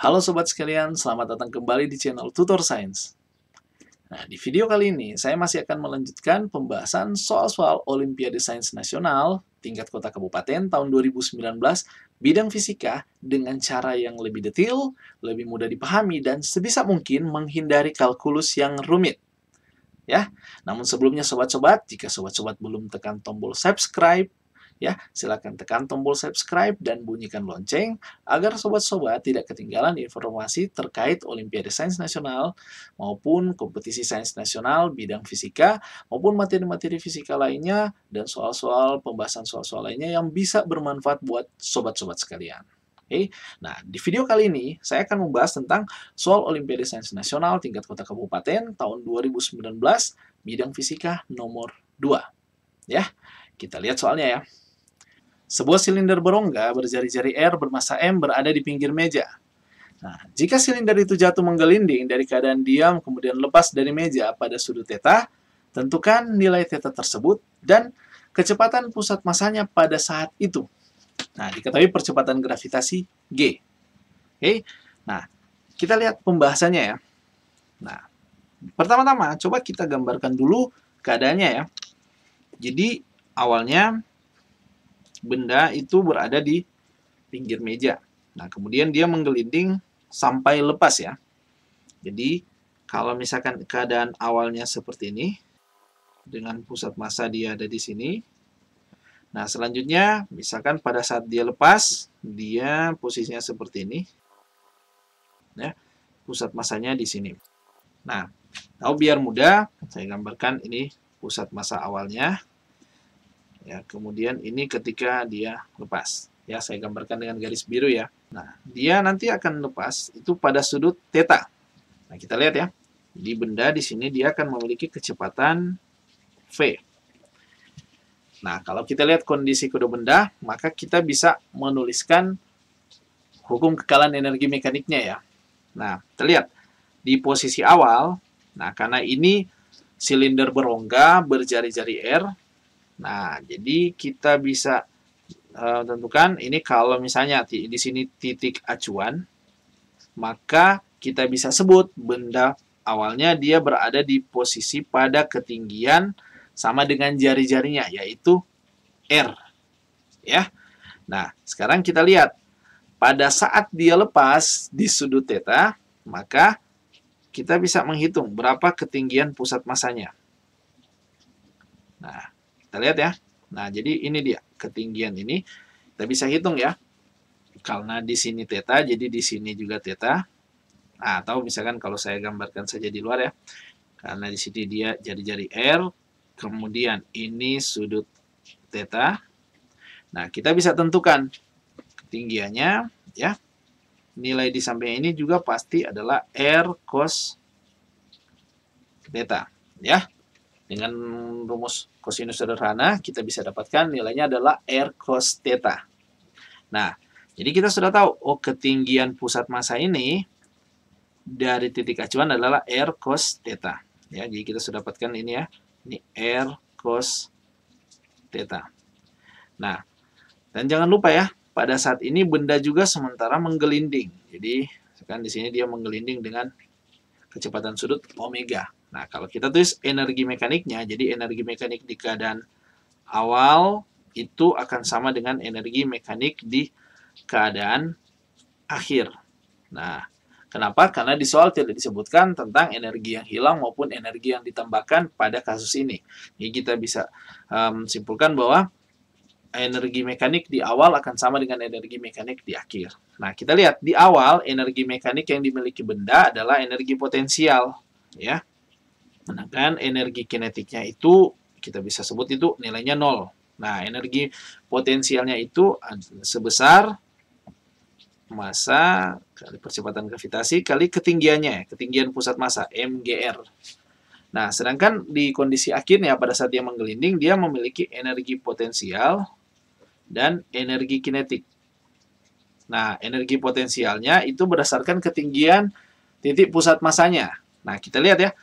Halo sobat sekalian, selamat datang kembali di channel Tutor Science. Nah, di video kali ini saya masih akan melanjutkan pembahasan soal-soal Olimpiade Sains Nasional tingkat kota kabupaten tahun 2019 bidang fisika dengan cara yang lebih detail, lebih mudah dipahami dan sebisa mungkin menghindari kalkulus yang rumit. Ya, namun sebelumnya sobat-sobat, jika sobat-sobat belum tekan tombol subscribe, ya, silakan tekan tombol subscribe dan bunyikan lonceng agar sobat-sobat tidak ketinggalan informasi terkait Olimpiade Sains Nasional maupun kompetisi sains nasional bidang fisika maupun materi-materi fisika lainnya dan soal-soal pembahasan soal-soal lainnya yang bisa bermanfaat buat sobat-sobat sekalian. Oke, nah di video kali ini saya akan membahas tentang soal Olimpiade Sains Nasional tingkat kota kabupaten tahun 2019 bidang fisika nomor 2. Ya, kita lihat soalnya ya. Sebuah silinder berongga berjari-jari R bermassa M berada di pinggir meja. Nah, jika silinder itu jatuh menggelinding dari keadaan diam kemudian lepas dari meja pada sudut θ, tentukan nilai θ tersebut dan kecepatan pusat massanya pada saat itu. Nah, diketahui percepatan gravitasi G. Oke. Nah, kita lihat pembahasannya ya. Nah, pertama-tama coba kita gambarkan dulu keadaannya ya. Jadi, awalnya benda itu berada di pinggir meja. Nah, kemudian dia menggelinding sampai lepas ya. Jadi, kalau misalkan keadaan awalnya seperti ini, dengan pusat massa dia ada di sini. Nah, selanjutnya, misalkan pada saat dia lepas, dia posisinya seperti ini. Ya, pusat massanya di sini. Nah, tahu biar mudah, saya gambarkan ini pusat massa awalnya. Ya, kemudian ini ketika dia lepas. Ya, saya gambarkan dengan garis biru ya. Nah, dia nanti akan lepas itu pada sudut θ. Nah, kita lihat ya. Jadi benda di sini dia akan memiliki kecepatan v. Nah, kalau kita lihat kondisi kedua benda, maka kita bisa menuliskan hukum kekalan energi mekaniknya ya. Nah, kita lihat di posisi awal, nah karena ini silinder berongga berjari-jari R. Nah, jadi kita bisa tentukan ini kalau misalnya di sini titik acuan, maka kita bisa sebut benda awalnya dia berada di posisi pada ketinggian sama dengan jari-jarinya, yaitu R. Ya. Nah, sekarang kita lihat pada saat dia lepas di sudut θ, maka kita bisa menghitung berapa ketinggian pusat massanya. Nah, kita lihat ya. Nah, jadi ini dia ketinggian ini. Kita bisa hitung ya. Karena di sini θ, jadi di sini juga θ. Nah, atau misalkan kalau saya gambarkan saja di luar ya. Karena di sini dia jari-jari R, kemudian ini sudut θ. Nah, kita bisa tentukan ketinggiannya ya. Nilai di samping ini juga pasti adalah R cos θ ya. Dengan rumus kosinus sederhana, kita bisa dapatkan nilainya adalah R cos θ. Nah, jadi kita sudah tahu, oh ketinggian pusat massa ini dari titik acuan adalah R cos θ. Ya, jadi kita sudah dapatkan ini ya, ini R cos θ. Nah, dan jangan lupa ya, pada saat ini benda juga sementara menggelinding. Jadi, kan di sini dia menggelinding dengan kecepatan sudut omega. Nah, kalau kita tulis energi mekaniknya, jadi energi mekanik di keadaan awal itu akan sama dengan energi mekanik di keadaan akhir. Nah, kenapa? Karena di soal tidak disebutkan tentang energi yang hilang maupun energi yang ditambahkan pada kasus ini. Jadi kita bisa simpulkan bahwa energi mekanik di awal akan sama dengan energi mekanik di akhir. Nah, kita lihat di awal energi mekanik yang dimiliki benda adalah energi potensial, ya. Sedangkan energi kinetiknya itu kita bisa sebut itu nilainya 0. Nah, energi potensialnya itu sebesar massa kali percepatan gravitasi kali ketinggiannya, ketinggian pusat massa mgr. Nah, sedangkan di kondisi akhirnya pada saat dia menggelinding dia memiliki energi potensial dan energi kinetik. Nah, energi potensialnya itu berdasarkan ketinggian titik pusat massanya. Nah, kita lihat ya.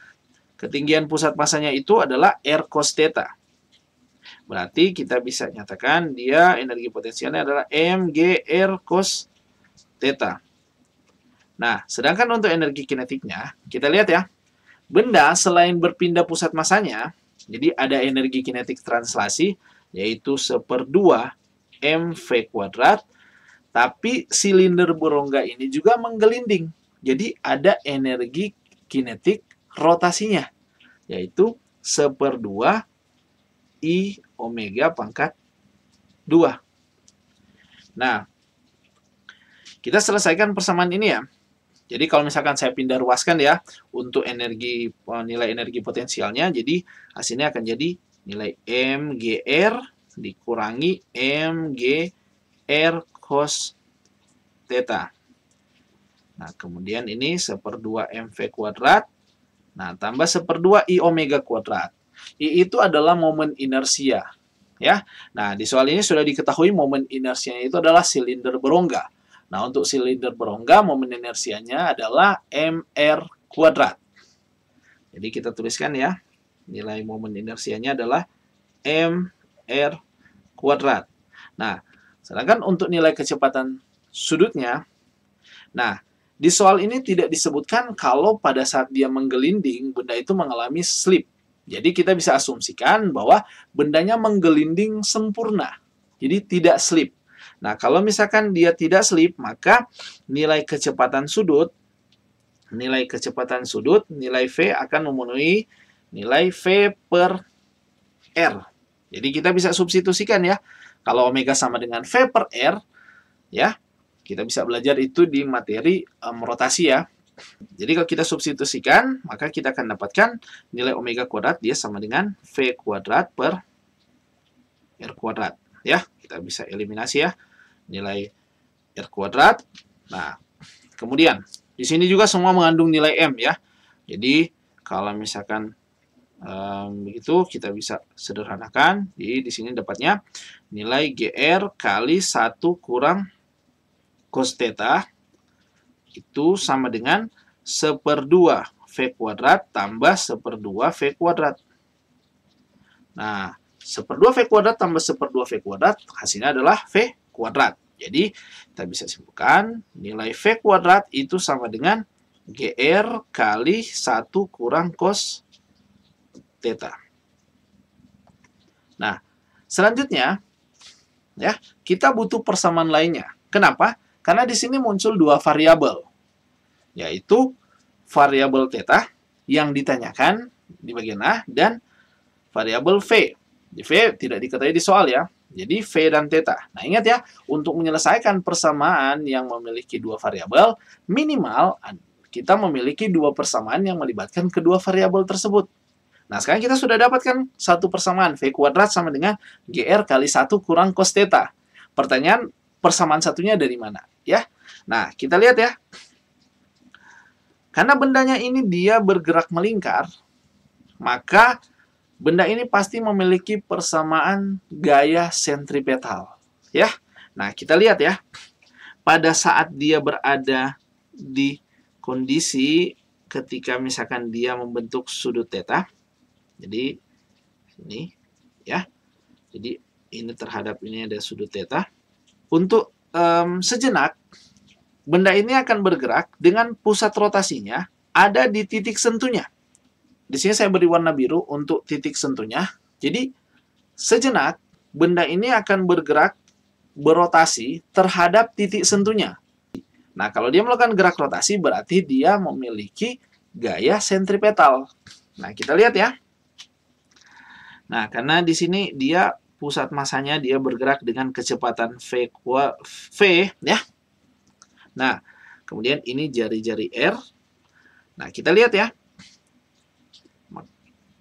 Ketinggian pusat massanya itu adalah R cos θ. Berarti kita bisa nyatakan dia energi potensialnya adalah mgr cos θ. Nah, sedangkan untuk energi kinetiknya, kita lihat ya, benda selain berpindah pusat masanya, jadi ada energi kinetik translasi, yaitu 1/2 mv kuadrat, tapi silinder berongga ini juga menggelinding. Jadi ada energi kinetik rotasinya, yaitu 1/2 I omega pangkat 2. Nah, kita selesaikan persamaan ini ya. Jadi kalau misalkan saya pindah ruaskan ya, untuk nilai energi potensialnya, jadi hasilnya akan jadi nilai mgr dikurangi mgr cos theta. Nah, kemudian ini 1/2 mv kuadrat. Nah, tambah 1/2 I omega kuadrat. I itu adalah momen inersia. Ya. Nah, di soal ini sudah diketahui momen inersianya itu adalah silinder berongga. Nah, untuk silinder berongga, momen inersianya adalah mr kuadrat. Jadi kita tuliskan ya, nilai momen inersianya adalah mr kuadrat. Nah, sedangkan untuk nilai kecepatan sudutnya, nah, di soal ini tidak disebutkan kalau pada saat dia menggelinding, benda itu mengalami slip. Jadi kita bisa asumsikan bahwa bendanya menggelinding sempurna. Jadi tidak slip. Nah, kalau misalkan dia tidak slip, maka nilai kecepatan sudut, nilai V akan memenuhi nilai V per R. Jadi kita bisa substitusikan ya. Kalau omega sama dengan V per R, ya, kita bisa belajar itu di materi rotasi ya. Jadi kalau kita substitusikan, maka kita akan dapatkan nilai omega kuadrat dia sama dengan V kuadrat per R kuadrat. Ya, kita bisa eliminasi ya. Nilai R kuadrat. Nah, kemudian di sini juga semua mengandung nilai M ya. Jadi kalau misalkan begitu kita bisa sederhanakan. Jadi di sini dapatnya nilai GR kali 1 kurang cos theta itu sama dengan 1/2 V kuadrat tambah 1/2 V kuadrat. Nah, 1/2 V kuadrat tambah 1/2 V kuadrat hasilnya adalah V kuadrat. Jadi, kita bisa simpulkan nilai V kuadrat itu sama dengan GR kali 1 kurang cos theta. Nah, selanjutnya, ya, kita butuh persamaan lainnya. Kenapa? Karena di sini muncul dua variabel, yaitu variabel theta yang ditanyakan di bagian A dan variabel V. Di V tidak diketahui di soal ya. Jadi V dan theta. Nah, ingat ya, untuk menyelesaikan persamaan yang memiliki dua variabel, minimal kita memiliki dua persamaan yang melibatkan kedua variabel tersebut. Nah, sekarang kita sudah dapatkan satu persamaan, V kuadrat sama dengan GR kali 1 kurang cos theta. Pertanyaan, persamaan satunya dari mana? Ya. Nah, kita lihat ya. Karena bendanya ini dia bergerak melingkar, maka benda ini pasti memiliki persamaan gaya sentripetal. Ya. Nah, kita lihat ya. Pada saat dia berada di kondisi ketika misalkan dia membentuk sudut theta. Jadi, ini ya. Jadi, ini terhadap ini ada sudut theta. Untuk sejenak, benda ini akan bergerak dengan pusat rotasinya ada di titik sentuhnya. Di sini saya beri warna biru untuk titik sentuhnya. Jadi, sejenak, benda ini akan bergerak berotasi terhadap titik sentuhnya. Nah, kalau dia melakukan gerak rotasi, berarti dia memiliki gaya sentripetal. Nah, kita lihat ya. Nah, karena di sini dia pusat masanya dia bergerak dengan kecepatan V ya. Nah, kemudian ini jari-jari R. Nah, kita lihat ya.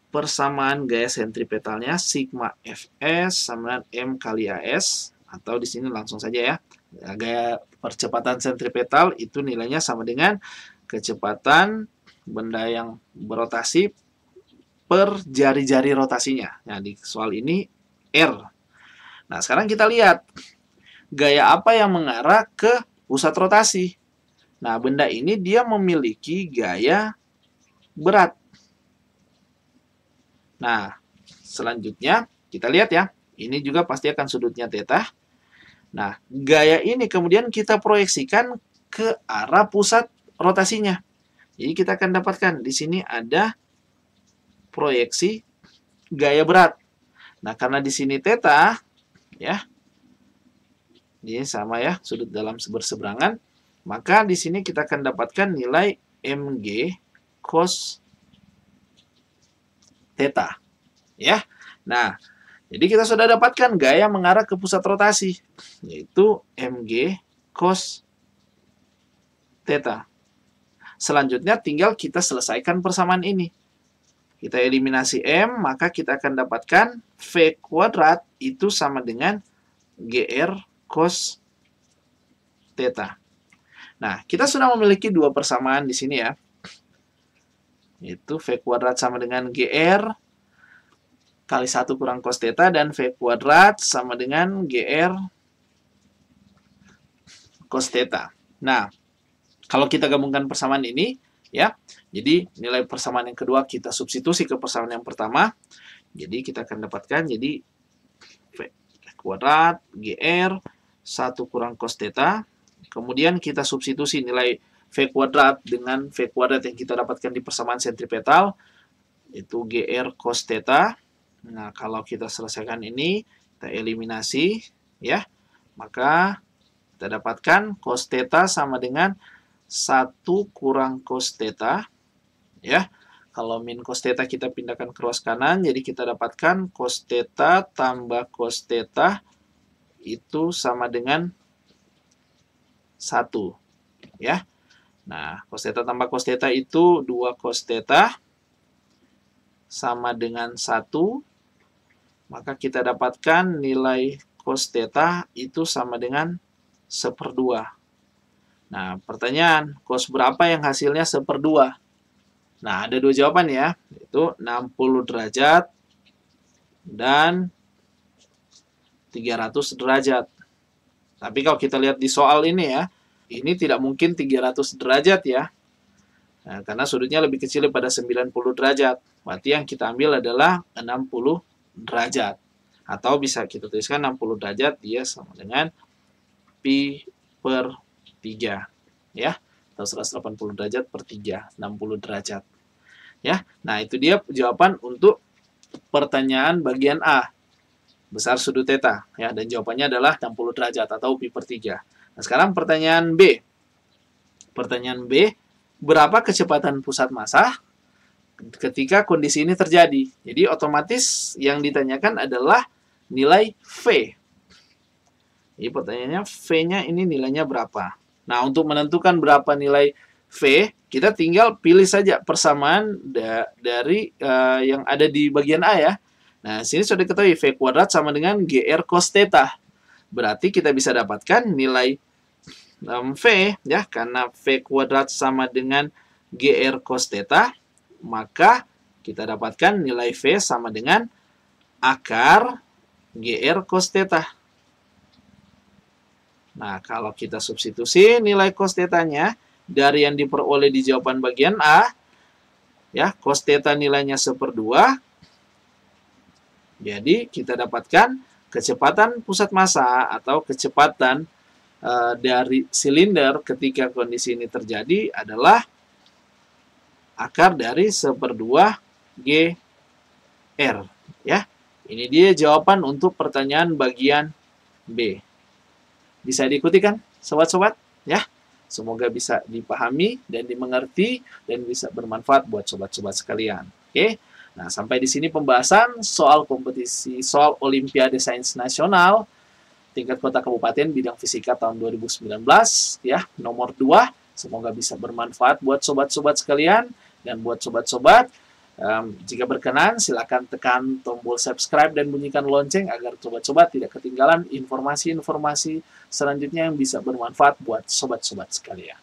Persamaan gaya sentripetalnya sigma Fs sama dengan M kali As, atau di sini langsung saja ya. Gaya percepatan sentripetal itu nilainya sama dengan kecepatan benda yang berotasi per jari-jari rotasinya. Nah, di soal ini R. Nah, sekarang kita lihat gaya apa yang mengarah ke pusat rotasi. Nah, benda ini dia memiliki gaya berat. Nah, selanjutnya kita lihat ya. Ini juga pasti akan sudutnya theta. Nah, gaya ini kemudian kita proyeksikan ke arah pusat rotasinya. Jadi kita akan dapatkan di sini ada proyeksi gaya berat. Nah, karena di sini theta, ya, ini sama ya, sudut dalam berseberangan, maka di sini kita akan dapatkan nilai mg cos theta, ya. Nah, jadi kita sudah dapatkan gaya mengarah ke pusat rotasi, yaitu mg cos theta. Selanjutnya tinggal kita selesaikan persamaan ini. Kita eliminasi M, maka kita akan dapatkan V kuadrat itu sama dengan GR cos theta. Nah, kita sudah memiliki dua persamaan di sini ya. Itu V kuadrat sama dengan GR kali 1 kurang cos theta, dan V kuadrat sama dengan GR cos theta. Nah, kalau kita gabungkan persamaan ini, ya, jadi nilai persamaan yang kedua kita substitusi ke persamaan yang pertama. Jadi kita akan dapatkan jadi V kuadrat GR 1 kurang cos theta. Kemudian kita substitusi nilai V kuadrat dengan V kuadrat yang kita dapatkan di persamaan sentripetal, itu GR cos theta. Nah, kalau kita selesaikan ini, kita eliminasi, ya, maka kita dapatkan cos theta sama dengan 1 kurang cos theta, ya. Kalau min cos theta kita pindahkan ke ruas kanan, jadi kita dapatkan cos theta tambah cos theta itu sama dengan 1, ya. Nah, cos theta tambah cos theta itu 2 cos theta sama dengan 1, maka kita dapatkan nilai cos theta itu sama dengan 1/2. Nah, pertanyaan, cos berapa yang hasilnya 1/2? Nah, ada dua jawaban ya, yaitu 60 derajat dan 300 derajat. Tapi kalau kita lihat di soal ini ya, ini tidak mungkin 300 derajat ya. Nah, karena sudutnya lebih kecil daripada 90 derajat. Berarti yang kita ambil adalah 60 derajat. Atau bisa kita tuliskan 60 derajat, dia sama dengan pi/3, ya, atau 180 derajat per 3, 60 derajat, ya. Nah, itu dia jawaban untuk pertanyaan bagian A, besar sudut theta, ya, dan jawabannya adalah 60 derajat atau pi/3. Nah, sekarang pertanyaan B. Pertanyaan B, berapa kecepatan pusat massa ketika kondisi ini terjadi? Jadi otomatis yang ditanyakan adalah nilai V. Jadi pertanyaannya V-nya ini nilainya berapa? Nah, untuk menentukan berapa nilai V, kita tinggal pilih saja persamaan dari yang ada di bagian A ya. Nah, sini sudah diketahui V kuadrat sama dengan GR cos theta. Berarti kita bisa dapatkan nilai V ya, karena V kuadrat sama dengan GR cos theta, maka kita dapatkan nilai V sama dengan akar GR cos theta. Nah, kalau kita substitusi nilai cos theta-nya dari yang diperoleh di jawaban bagian A, ya, cos theta nilainya 1/2. Jadi, kita dapatkan kecepatan pusat massa atau kecepatan dari silinder ketika kondisi ini terjadi adalah akar dari 1/2 GR, ya. Ini dia jawaban untuk pertanyaan bagian B. Bisa diikuti kan, sobat-sobat? Ya, semoga bisa dipahami dan dimengerti dan bisa bermanfaat buat sobat-sobat sekalian. Oke, nah sampai di sini pembahasan soal kompetisi, soal Olimpiade Sains Nasional tingkat kota kabupaten bidang fisika tahun 2019, ya, nomor 2. Semoga bisa bermanfaat buat sobat-sobat sekalian dan buat sobat-sobat. Jika berkenan, silakan tekan tombol subscribe dan bunyikan lonceng agar sobat-sobat tidak ketinggalan informasi-informasi selanjutnya yang bisa bermanfaat buat sobat-sobat sekalian.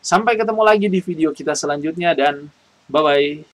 Sampai ketemu lagi di video kita selanjutnya dan bye-bye.